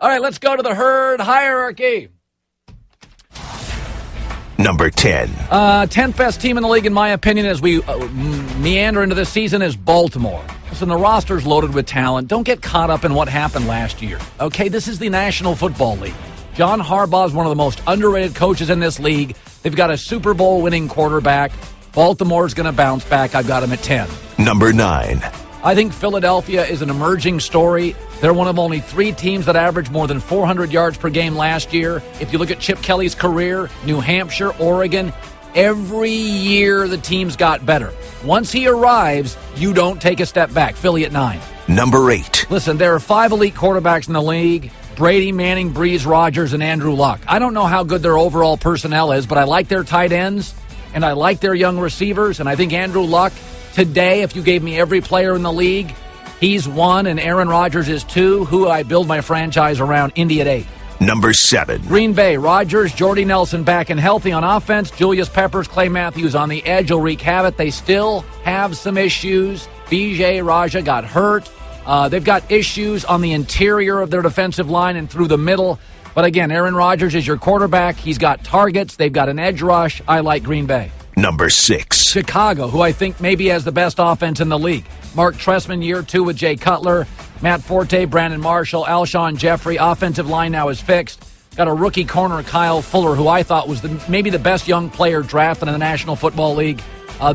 All right, let's go to the herd hierarchy. Number 10. 10th best team in the league, in my opinion, as we meander into this season, is Baltimore. Listen, the roster's loaded with talent. Don't get caught up in what happened last year. Okay, this is the National Football League. John Harbaugh is one of the most underrated coaches in this league. They've got a Super Bowl winning quarterback. Baltimore's going to bounce back. I've got them at 10. Number 9. I think Philadelphia is an emerging story. They're one of only 3 teams that averaged more than 400 yards per game last year. If you look at Chip Kelly's career, New Hampshire, Oregon, every year the teams got better. Once he arrives, you don't take a step back. Philly at 9. Number 8. Listen, there are 5 elite quarterbacks in the league. Brady, Manning, Breeze, Rodgers, and Andrew Luck. I don't know how good their overall personnel is, but I like their tight ends, and I like their young receivers, and I think Andrew Luck, today, if you gave me every player in the league, he's 1, and Aaron Rodgers is 2, who I build my franchise around. Indy at 8. Number 7. Green Bay, Rodgers, Jordy Nelson back and healthy on offense. Julius Peppers, Clay Matthews on the edge will wreak havoc. They still have some issues. B.J. Raja got hurt. They've got issues on the interior of their defensive line and through the middle. But again, Aaron Rodgers is your quarterback. He's got targets. They've got an edge rush. I like Green Bay. Number 6. Chicago, who I think maybe has the best offense in the league. Mark Trestman, year 2 with Jay Cutler. Matt Forte, Brandon Marshall, Alshon Jeffrey. Offensive line now is fixed. Got a rookie corner, Kyle Fuller, who I thought was maybe the best young player drafted in the National Football League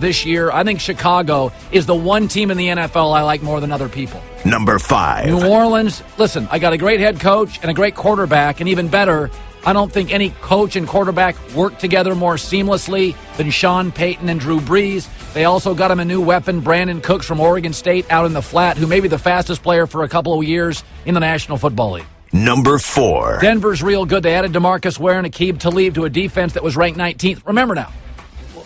this year. I think Chicago is the one team in the NFL I like more than other people. Number 5. New Orleans, listen, I got a great head coach and a great quarterback, and even better, I don't think any coach and quarterback work together more seamlessly than Sean Payton and Drew Brees. They also got him a new weapon, Brandon Cooks from Oregon State out in the flat, who may be the fastest player for a couple of years in the National Football League. Number 4. Denver's real good. They added DeMarcus Ware and Aqib Talib to a defense that was ranked 19th. Remember now,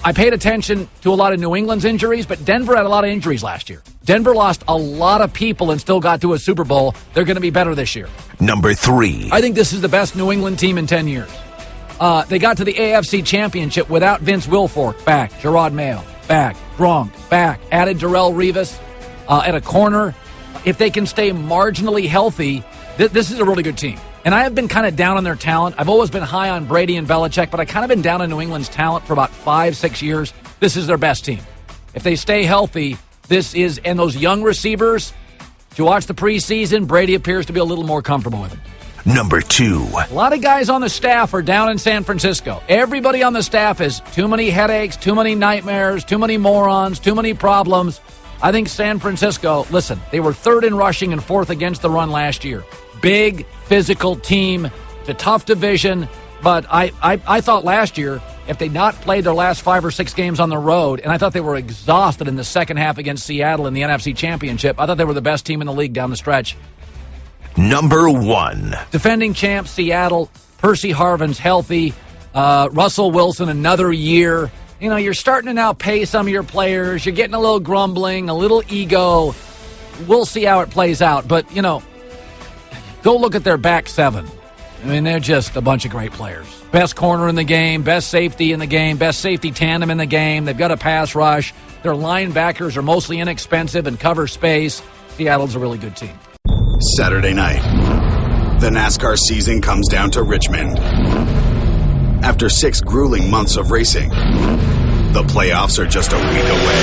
I paid attention to a lot of New England's injuries, but Denver had a lot of injuries last year. Denver lost a lot of people and still got to a Super Bowl. They're going to be better this year. Number 3. I think this is the best New England team in 10 years. They got to the AFC Championship without Vince Wilfork back, Gerard Mayo back, Gronk back, added Darrelle Revis at a corner. If they can stay marginally healthy, this is a really good team. And I have been kind of down on their talent. I've always been high on Brady and Belichick, but I kind of been down on New England's talent for about 5-6 years. This is their best team. If they stay healthy, and those young receivers, if you watch the preseason, Brady appears to be a little more comfortable with it. Number 2. A lot of guys on the staff are down in San Francisco. Everybody on the staff has too many headaches, too many nightmares, too many morons, too many problems. I think San Francisco, listen, they were 3rd in rushing and 4th against the run last year. Big, physical team. It's a tough division, but I thought last year, if they'd not played their last 5 or 6 games on the road, and I thought they were exhausted in the second half against Seattle in the NFC Championship, I thought they were the best team in the league down the stretch. Number 1. Defending champ Seattle. Percy Harvin's healthy. Russell Wilson another year. You know, you're starting to now pay some of your players. You're getting a little grumbling, a little ego. We'll see how it plays out. But, you know, go look at their back 7. I mean, they're just a bunch of great players. Best corner in the game, best safety in the game, best safety tandem in the game. They've got a pass rush. Their linebackers are mostly inexpensive and cover space. Seattle's a really good team. Saturday night, the NASCAR season comes down to Richmond. After 6 grueling months of racing, the playoffs are just a week away.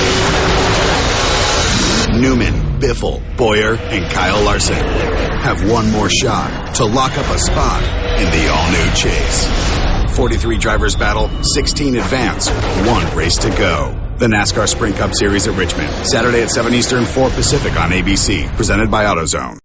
Newman, Biffle, Boyer, and Kyle Larson have one more shot to lock up a spot in the all-new Chase. 43 drivers battle, 16 advance, 1 race to go. The NASCAR Sprint Cup Series at Richmond, Saturday at 7 Eastern, 4 Pacific on ABC, presented by AutoZone.